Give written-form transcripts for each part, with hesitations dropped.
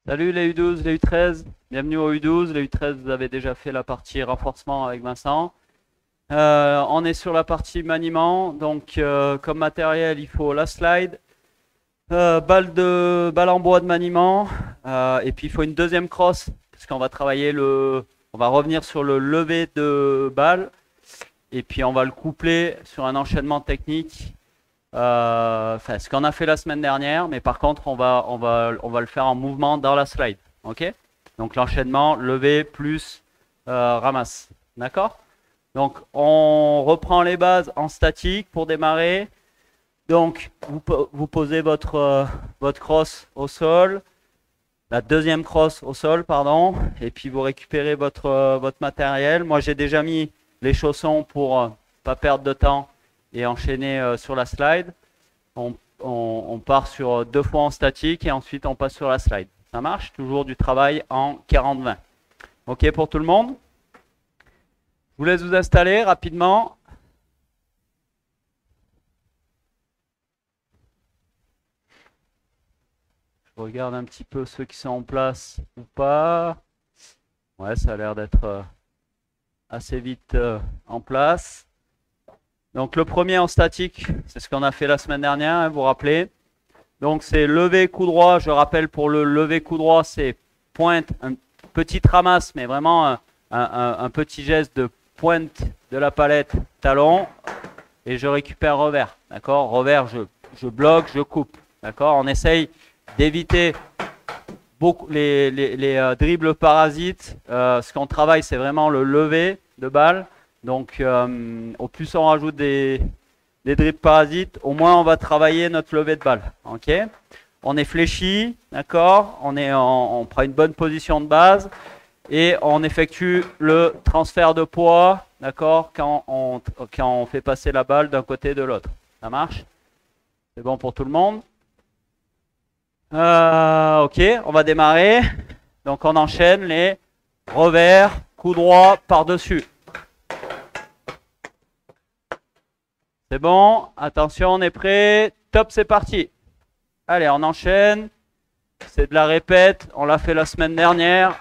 Salut les U12, les U13, bienvenue au U12. Les U13, vous avez déjà fait la partie renforcement avec Vincent. On est sur la partie maniement, donc comme matériel, il faut la slide, balle en bois de maniement, et puis il faut une deuxième crosse, parce qu'on va travailler on va revenir sur le lever de balle, et puis on va le coupler sur un enchaînement technique. Enfin, ce qu'on a fait la semaine dernière, mais par contre, on va le faire en mouvement dans la slide. Ok? Donc l'enchaînement, lever plus ramasse. D'accord? Donc on reprend les bases en statique pour démarrer. Donc vous posez votre crosse au sol, la deuxième crosse au sol, pardon, et puis vous récupérez votre matériel. Moi j'ai déjà mis les chaussons pour pas perdre de temps et enchaîner sur la slide. On part sur 2 fois en statique et ensuite on passe sur la slide. Ça marche? Toujours du travail en 40-20. Ok pour tout le monde? Je vous laisse vous installer rapidement. Je regarde un petit peu ceux qui sont en place ou pas. Ouais, ça a l'air d'être assez vite en place. Donc le premier en statique, c'est ce qu'on a fait la semaine dernière, hein, vous vous rappelez. Donc c'est lever coup droit. Je rappelle, pour le lever coup droit, c'est pointe, une petite ramasse, mais vraiment un petit geste de pointe de la palette, talon, et je récupère revers. D'accord? Revers, je bloque, je coupe. D'accord? On essaye d'éviter beaucoup les dribbles parasites. Ce qu'on travaille, c'est vraiment le lever de balle. Donc, au plus on rajoute des dribbles parasites, au moins on va travailler notre lever de balle. Ok? On est fléchi, d'accord? On prend une bonne position de base et on effectue le transfert de poids, d'accord? Quand on fait passer la balle d'un côté et de l'autre. Ça marche? C'est bon pour tout le monde? Ok, on va démarrer. Donc on enchaîne les revers, coup droit par-dessus. C'est bon, attention, on est prêt. Top, c'est parti. Allez, on enchaîne. C'est de la répète, on l'a fait la semaine dernière.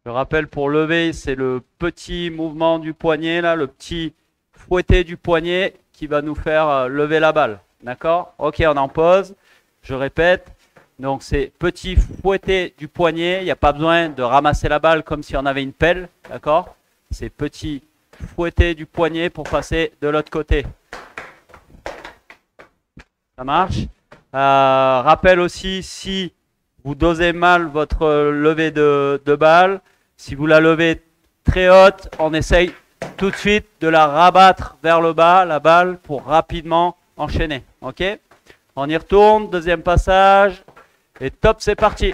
Je rappelle, pour lever, c'est le petit mouvement du poignet, là, le petit fouetté du poignet qui va nous faire lever la balle. D'accord? Ok, on en pause. Je répète. Donc, c'est petit fouetté du poignet. Il n'y a pas besoin de ramasser la balle comme si on avait une pelle. D'accord? C'est petit fouetté du poignet pour passer de l'autre côté. Ça marche? Rappel aussi, si vous dosez mal votre levée de balle, si vous la levez très haute, on essaye tout de suite de la rabattre vers le bas, la balle, pour rapidement enchaîner. Ok? On y retourne, deuxième passage, et top, c'est parti.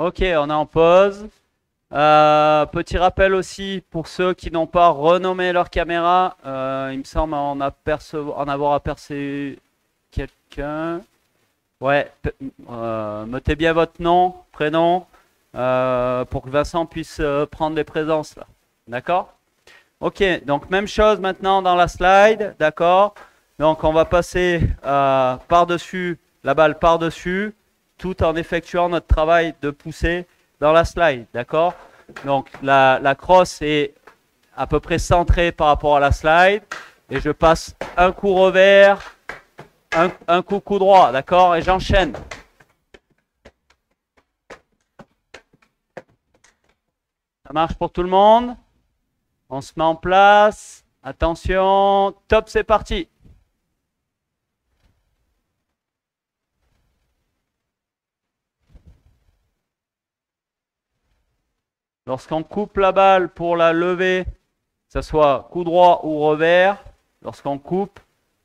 Ok, on est en pause. Petit rappel aussi pour ceux qui n'ont pas renommé leur caméra. Il me semble en avoir aperçu quelqu'un. Ouais, mettez bien votre nom, prénom, pour que Vincent puisse prendre les présences là. D'accord? Ok, donc même chose maintenant dans la slide, d'accord? Donc on va passer par-dessus, la balle par-dessus, tout en effectuant notre travail de poussée dans la slide, d'accord? Donc la crosse est à peu près centrée par rapport à la slide. Et je passe un coup revers, un coup droit, d'accord? Et j'enchaîne. Ça marche pour tout le monde? On se met en place. Attention, top, c'est parti. Lorsqu'on coupe la balle pour la lever, que ce soit coup droit ou revers, lorsqu'on coupe,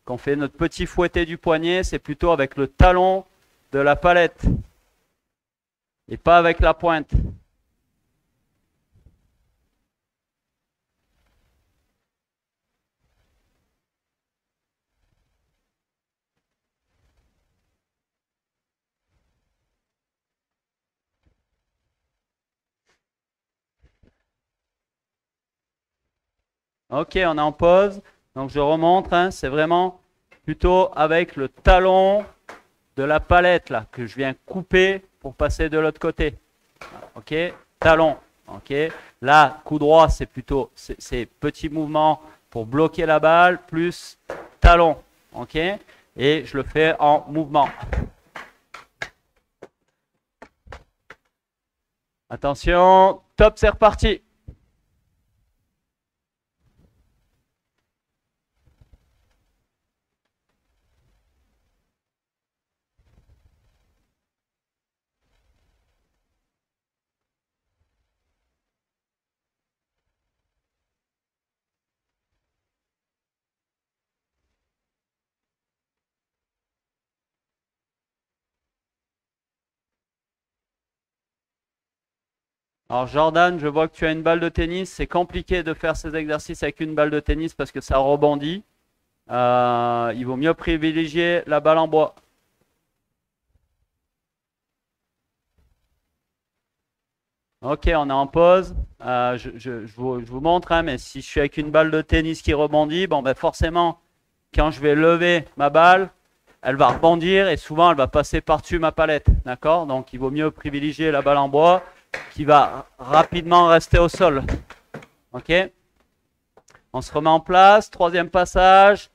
qu'on fait notre petit fouetté du poignet, c'est plutôt avec le talon de la palette et pas avec la pointe. Ok, on est en pause. Donc je remonte, hein, c'est vraiment plutôt avec le talon de la palette là que je viens couper pour passer de l'autre côté. Ok, talon. Ok, là coup droit c'est plutôt ces petits mouvements pour bloquer la balle plus talon. Ok, et je le fais en mouvement. Attention, top, c'est reparti. Alors Jordan, je vois que tu as une balle de tennis. C'est compliqué de faire ces exercices avec une balle de tennis parce que ça rebondit. Il vaut mieux privilégier la balle en bois. Ok, on est en pause. Je vous montre, hein, mais si je suis avec une balle de tennis qui rebondit, bon, ben forcément, quand je vais lever ma balle, elle va rebondir et souvent elle va passer par-dessus ma palette. D'accord? Donc il vaut mieux privilégier la balle en bois qui va rapidement rester au sol. Ok? On se remet en place. Troisième passage.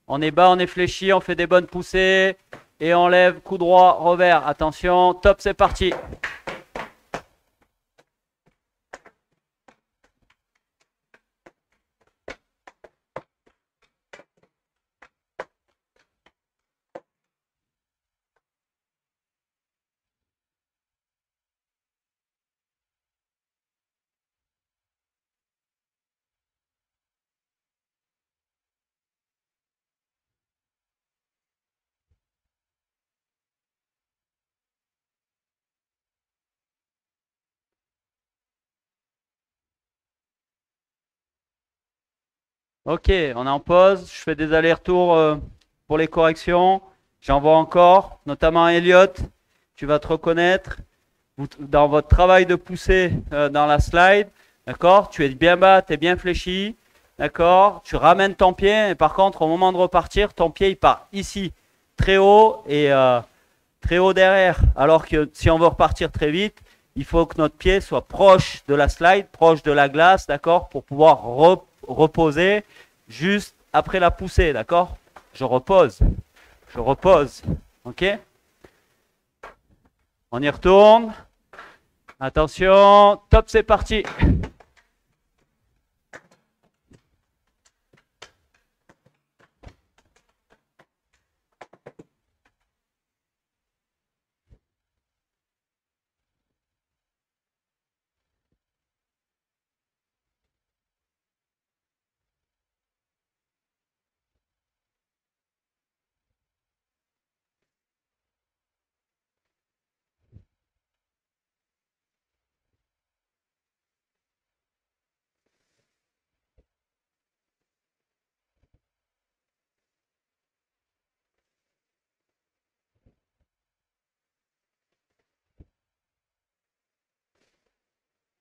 On est bas, on est fléchi, on fait des bonnes poussées. Et on lève, coup droit, revers. Attention, top, c'est parti. Ok, on est en pause. Je fais des allers-retours pour les corrections. J'en vois encore, notamment Elliot. Tu vas te reconnaître dans votre travail de poussée dans la slide. D'accord? Tu es bien bas, tu es bien fléchi. D'accord? Tu ramènes ton pied. Et par contre, au moment de repartir, ton pied il part ici, très haut et très haut derrière. Alors que si on veut repartir très vite, il faut que notre pied soit proche de la slide, proche de la glace, d'accord? Pour pouvoir reposer juste après la poussée, d'accord? Je repose. Ok? On y retourne. Attention, top, c'est parti.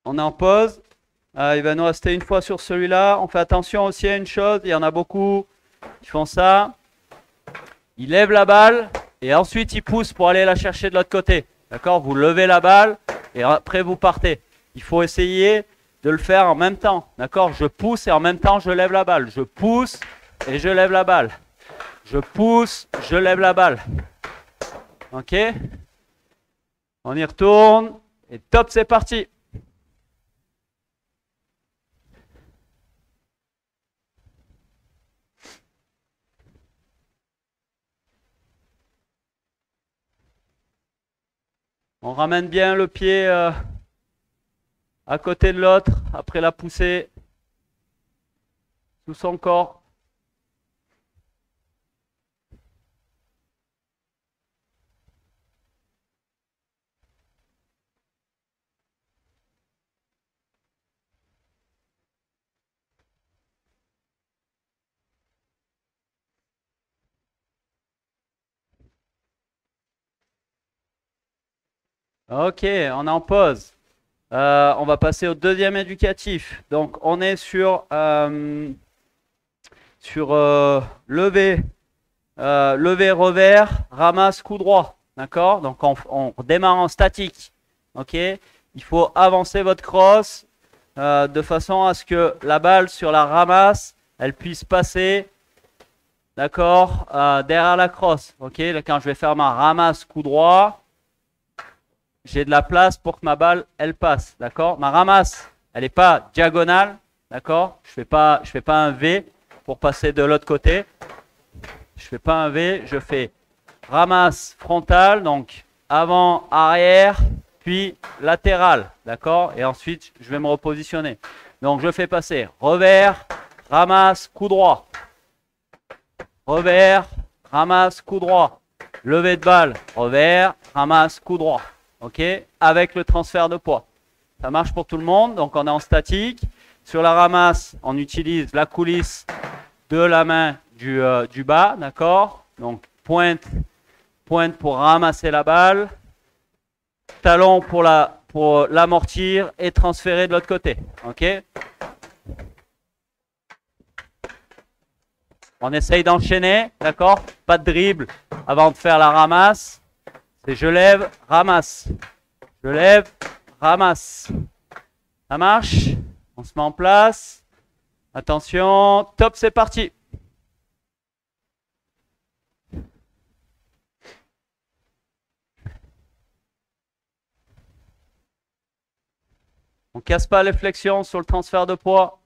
On est en pause. Il va nous rester une fois sur celui-là. On fait attention aussi à une chose. Il y en a beaucoup qui font ça. Ils lèvent la balle et ensuite ils poussent pour aller la chercher de l'autre côté. D'accord? Vous levez la balle et après vous partez. il faut essayer de le faire en même temps. D'accord? Je pousse et en même temps, je lève la balle. Je pousse et je lève la balle. Je pousse, je lève la balle. Ok? On y retourne. Et top, c'est parti. On ramène bien le pied à côté de l'autre après la poussée sous son corps. Ok, on est en pause. On va passer au deuxième éducatif. Donc, on est sur lever, revers, ramasse, coup droit. D'accord? Donc, on démarre en statique. Ok? Il faut avancer votre crosse de façon à ce que la balle sur la ramasse, elle puisse passer, d'accord, derrière la crosse. Ok? Là, quand je vais faire ma ramasse, coup droit, j'ai de la place pour que ma balle, elle passe. D'accord? Ma ramasse, elle n'est pas diagonale. D'accord? Je fais pas un V pour passer de l'autre côté. Je fais pas un V, je fais ramasse frontale, donc avant, arrière, puis latéral. D'accord? Et ensuite, je vais me repositionner. Donc, je fais passer revers, ramasse, coup droit. Revers, ramasse, coup droit. Levée de balle, revers, ramasse, coup droit. Ok? Avec le transfert de poids. Ça marche pour tout le monde. Donc, on est en statique. Sur la ramasse, on utilise la coulisse de la main du bas. D'accord? Donc, pointe pour ramasser la balle. Talon pour l'amortir et transférer de l'autre côté. Ok? On essaye d'enchaîner. D'accord? Pas de dribble avant de faire la ramasse. C'est je lève, ramasse. Je lève, ramasse. Ça marche? On se met en place. Attention, top, c'est parti. On ne casse pas les flexions sur le transfert de poids.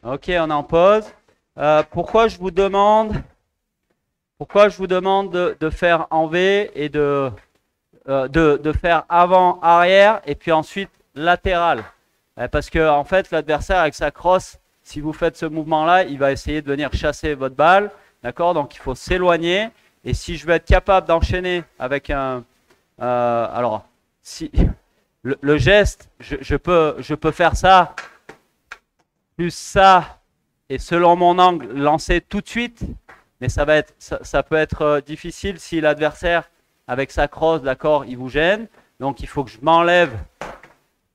Ok, on est en pause. Pourquoi je vous demande de faire en V et de faire avant, arrière et puis ensuite latéral. Parce que en fait, l'adversaire avec sa crosse, si vous faites ce mouvement-là, il va essayer de venir chasser votre balle. D'accord? Donc il faut s'éloigner. Et si je veux être capable d'enchaîner avec un... alors, si le geste, je peux faire ça, plus ça, et selon mon angle, lancer tout de suite. Mais ça peut être difficile si l'adversaire, avec sa crosse, d'accord, il vous gêne. Donc il faut que je m'enlève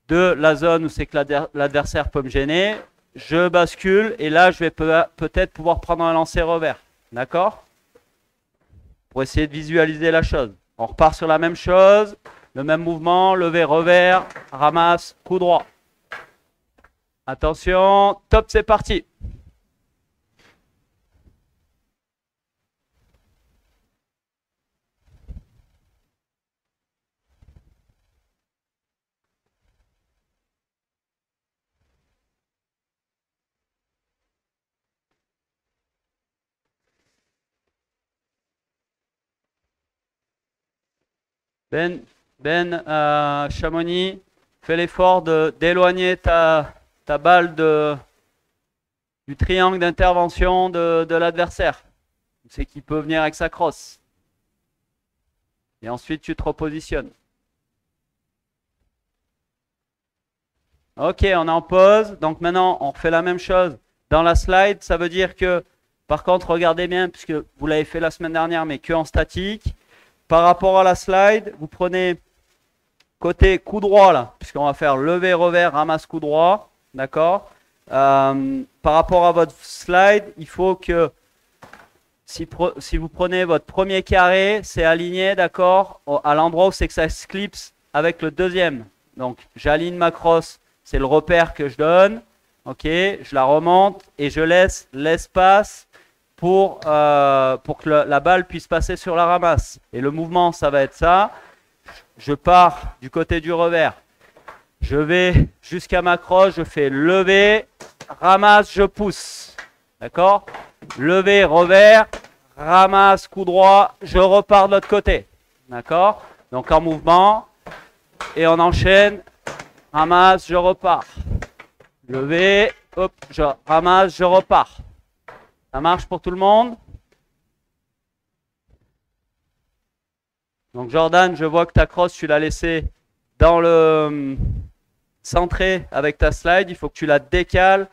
de la zone où c'est que l'adversaire peut me gêner. Je bascule et là, je vais peut-être pouvoir prendre un lancer revers. D'accord? Pour essayer de visualiser la chose. On repart sur la même chose. Le même mouvement, lever, revers, ramasse, coup droit. Attention, top, c'est parti. Chamonix, fais l'effort d'éloigner ta balle du triangle d'intervention de l'adversaire. C'est qu'il peut venir avec sa crosse. Et ensuite, tu te repositionnes. Ok, on est en pause. Donc maintenant, on refait la même chose dans la slide, ça veut dire que, par contre, regardez bien, puisque vous l'avez fait la semaine dernière, mais que en statique. Par rapport à la slide, vous prenez côté coup droit, là, puisqu'on va faire lever, revers, ramasse, coup droit. D'accord? Par rapport à votre slide, il faut que si vous prenez votre premier carré, c'est aligné, d'accord, à l'endroit où c'est que ça se clipse avec le deuxième. Donc, j'aligne ma crosse, c'est le repère que je donne. Ok, je la remonte et je laisse l'espace pour que la balle puisse passer sur la ramasse. Et le mouvement, ça va être ça. Je pars du côté du revers. Je vais jusqu'à ma crosse, je fais lever, ramasse, je pousse. D'accord? Lever, revers, ramasse, coup droit, je repars de l'autre côté. D'accord? Donc en mouvement, et on enchaîne, ramasse, je repars. Lever, hop, je ramasse, je repars. Ça marche pour tout le monde? Donc Jordan, je vois que ta crosse, tu l'as laissée dans le centré avec ta slide. Il faut que tu la décales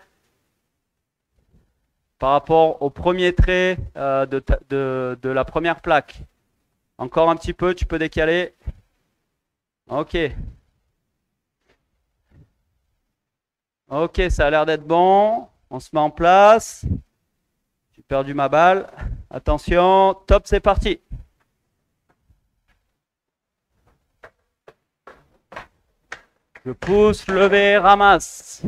par rapport au premier trait de la première plaque. Encore un petit peu, tu peux décaler. Ok. Ok, ça a l'air d'être bon. On se met en place. J'ai perdu ma balle. Attention, top, c'est parti. Je pousse, lever, ramasse.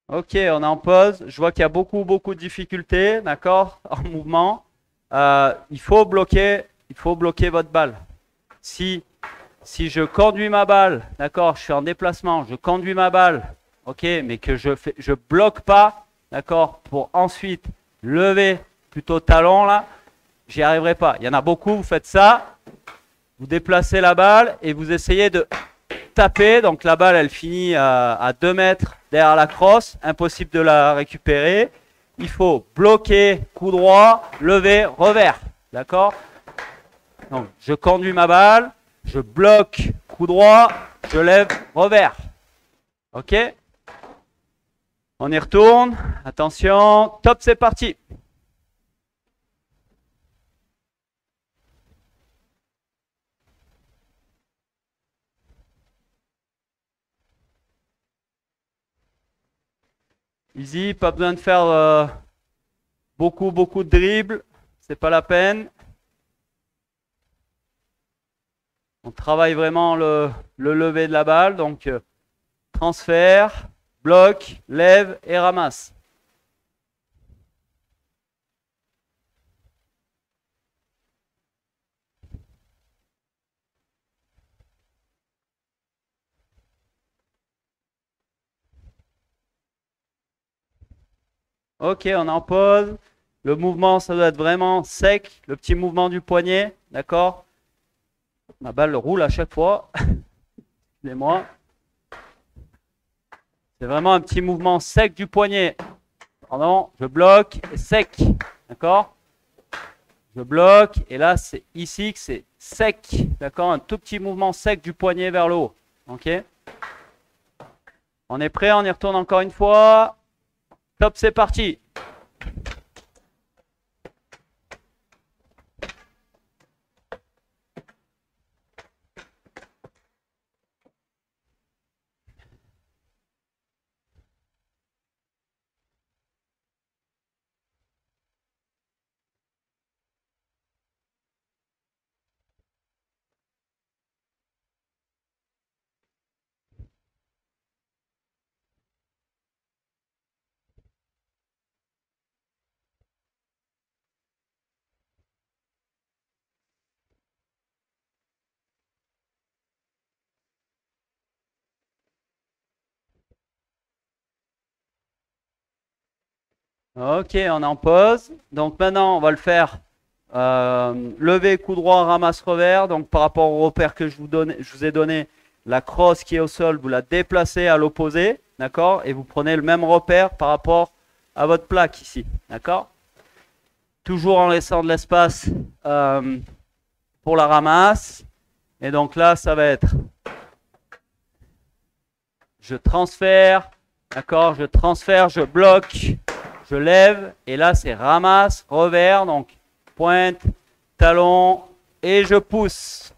Ok, on est en pause. Je vois qu'il y a beaucoup de difficultés, d'accord, en mouvement. Il faut bloquer votre balle. Si je conduis ma balle, d'accord, je suis en déplacement, je conduis ma balle, ok, mais que je bloque pas, d'accord, pour ensuite lever plutôt talon là, j'y arriverai pas. Il y en a beaucoup, vous faites ça, vous déplacez la balle et vous essayez de taper, donc la balle elle finit à 2 mètres derrière la crosse, impossible de la récupérer. Il faut bloquer, coup droit, lever, revers, d'accord. Donc je conduis ma balle, je bloque, coup droit, je lève, revers. Ok? On y retourne. Attention, top, c'est parti. Easy, pas besoin de faire beaucoup de dribbles. C'est pas la peine. On travaille vraiment le lever de la balle. Donc transfert, bloc, lève et ramasse. Ok, on est en pause. Le mouvement, ça doit être vraiment sec. Le petit mouvement du poignet, d'accord? Ma balle roule à chaque fois. Excusez-moi. C'est vraiment un petit mouvement sec du poignet. Pardon, je bloque et sec. D'accord? Je bloque et là, c'est ici que c'est sec. D'accord? Un tout petit mouvement sec du poignet vers le haut. Ok? On est prêt? On y retourne encore une fois. Top, c'est parti. Ok, on est en pause. Donc maintenant, on va le faire lever, coup droit, ramasse, revers. Donc par rapport au repère que je vous ai donné, la crosse qui est au sol, vous la déplacez à l'opposé, d'accord? Et vous prenez le même repère par rapport à votre plaque ici, d'accord? Toujours en laissant de l'espace pour la ramasse. Et donc là, ça va être, je transfère, d'accord? Je transfère, je bloque, je lève. Et là, c'est ramasse, revers, donc pointe, talon, et je pousse,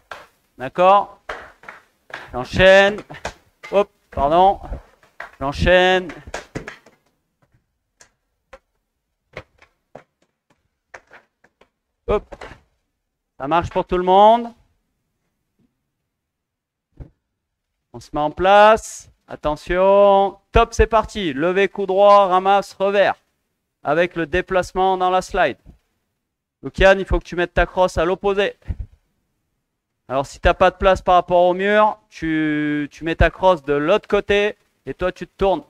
d'accord? J'enchaîne, hop, pardon, j'enchaîne. Hop, ça marche pour tout le monde. On se met en place. Attention. Top, c'est parti. Levé, coup droit, ramasse, revers. Avec le déplacement dans la slide. Lucian, il faut que tu mettes ta crosse à l'opposé. Alors, si tu n'as pas de place par rapport au mur, tu mets ta crosse de l'autre côté et toi, tu te tournes.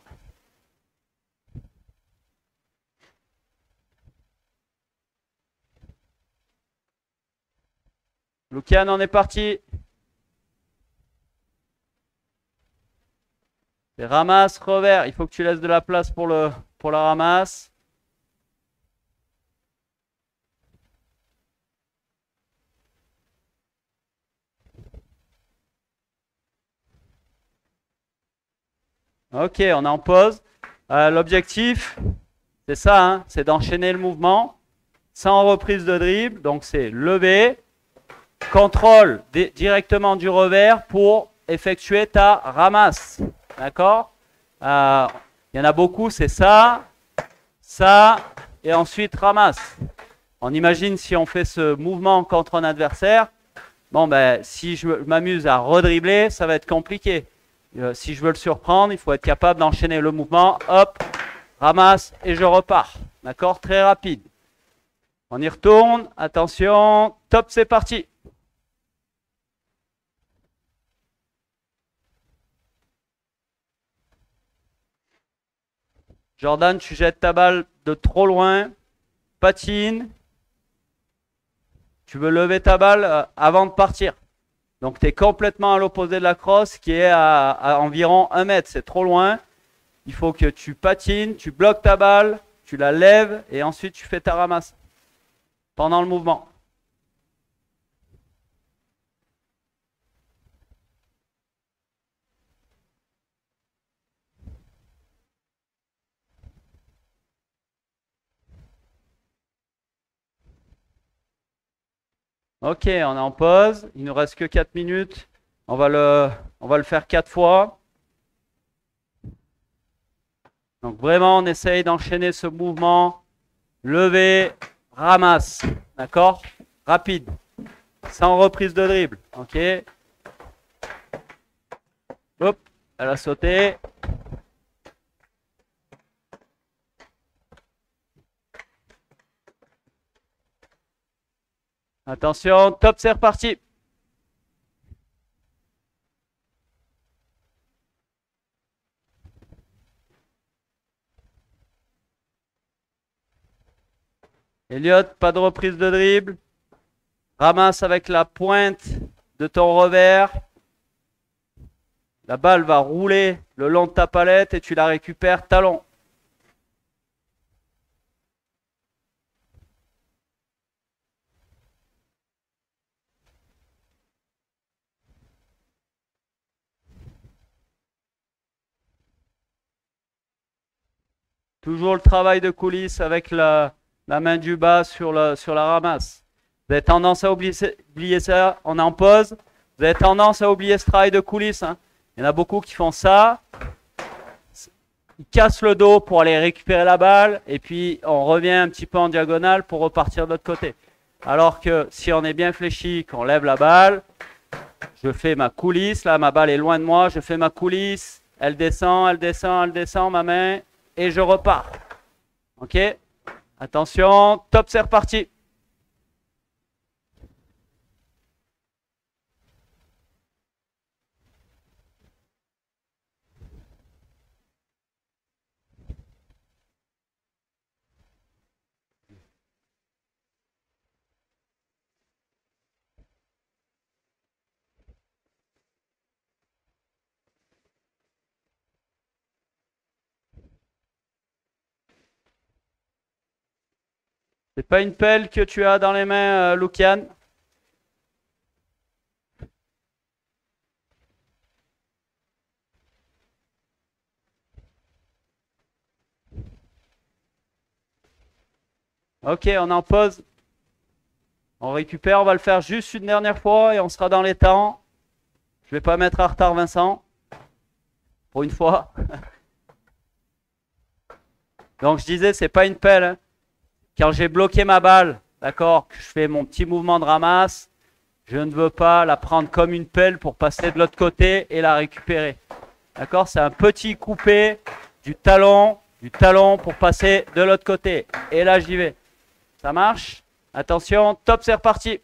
Lucian, on est parti. Et ramasse, revers. Il faut que tu laisses de la place pour la ramasse. Ok, on est en pause. L'objectif, c'est ça, hein, c'est d'enchaîner le mouvement sans reprise de dribble. Donc c'est lever, contrôle directement du revers pour effectuer ta ramasse. D'accord? Il y en a beaucoup, c'est ça, ça, et ensuite ramasse. On imagine si on fait ce mouvement contre un adversaire, bon ben si je m'amuse à redribbler, ça va être compliqué. Si je veux le surprendre, il faut être capable d'enchaîner le mouvement, hop, ramasse et je repars. D'accord? Très rapide. On y retourne, attention, top, c'est parti. Jordan, tu jettes ta balle de trop loin, patine. Tu veux lever ta balle avant de partir. Donc tu es complètement à l'opposé de la crosse qui est à environ 1 mètre. C'est trop loin. Il faut que tu patines, tu bloques ta balle, tu la lèves et ensuite tu fais ta ramasse pendant le mouvement. Ok, on est en pause. Il ne nous reste que 4 minutes. On va le faire 4 fois. Donc vraiment, on essaye d'enchaîner ce mouvement. Lever, ramasse. D'accord? Rapide. Sans reprise de dribble. Ok? Hop, elle a sauté. Attention, top, c'est reparti. Elliot, pas de reprise de dribble. Ramasse avec la pointe de ton revers. La balle va rouler le long de ta palette et tu la récupères talon. Toujours le travail de coulisses avec la main du bas sur la ramasse. Vous avez tendance à oublier ça, on est en pause. Vous avez tendance à oublier ce travail de coulisses. Hein. Il y en a beaucoup qui font ça. Ils cassent le dos pour aller récupérer la balle et puis on revient un petit peu en diagonale pour repartir de l'autre côté. Alors que si on est bien fléchi, qu'on lève la balle, je fais ma coulisse, là ma balle est loin de moi, je fais ma coulisse, elle descend, elle descend, elle descend, ma main, et je repars. Ok? Attention, top, c'est reparti. C'est pas une pelle que tu as dans les mains, Lukian? Ok, on en pause. On récupère, on va le faire juste une dernière fois et on sera dans les temps. Je vais pas mettre en retard Vincent. Pour une fois. Donc je disais, c'est pas une pelle. Hein. Quand j'ai bloqué ma balle, d'accord, que je fais mon petit mouvement de ramasse, je ne veux pas la prendre comme une pelle pour passer de l'autre côté et la récupérer. D'accord, c'est un petit coupé du talon pour passer de l'autre côté. Et là, j'y vais. Ça marche? Attention, top, c'est reparti.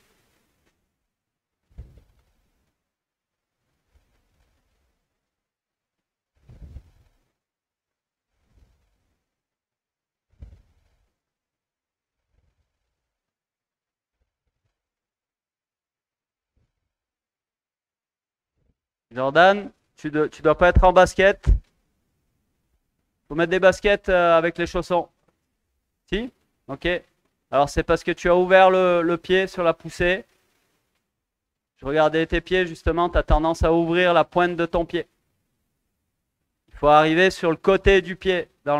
Jordan, tu dois pas être en basket. Faut mettre des baskets avec les chaussons. Si? Ok. Alors c'est parce que tu as ouvert le pied sur la poussée. Je regardais tes pieds justement, tu as tendance à ouvrir la pointe de ton pied. Il faut arriver sur le côté du pied. Ok,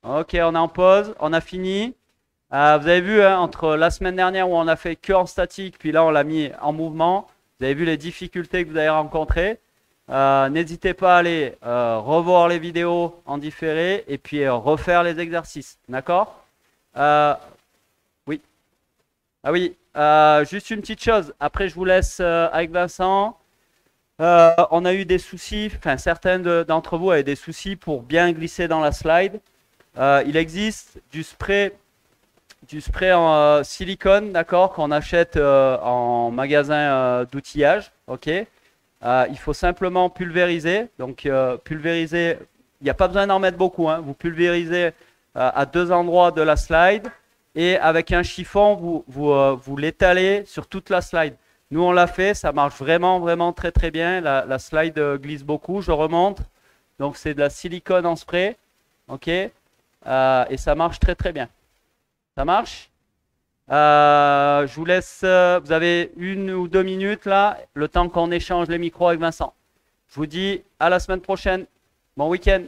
on est en pause, on a fini. Vous avez vu, hein, entre la semaine dernière où on a fait que en statique, puis là on l'a mis en mouvement, vous avez vu les difficultés que vous avez rencontrées. N'hésitez pas à aller revoir les vidéos en différé et puis refaire les exercices. D'accord? Oui. Ah oui, juste une petite chose. Après, je vous laisse avec Vincent. On a eu des soucis, enfin certains d'entre vous avaient des soucis pour bien glisser dans la slide. Il existe du spray en silicone, d'accord, qu'on achète en magasin d'outillage, ok. Il faut simplement pulvériser. Donc pulvériser, il n'y a pas besoin d'en mettre beaucoup. Hein. Vous pulvérisez à deux endroits de la slide et avec un chiffon, vous l'étalez sur toute la slide. Nous, on l'a fait, ça marche vraiment, vraiment très, très bien. La slide glisse beaucoup. Je remonte. Donc, c'est de la silicone en spray. OK? Et ça marche très, très bien. Ça marche? Je vous laisse. Vous avez 1 ou 2 minutes là, le temps qu'on échange les micros avec Vincent. Je vous dis à la semaine prochaine. Bon week-end.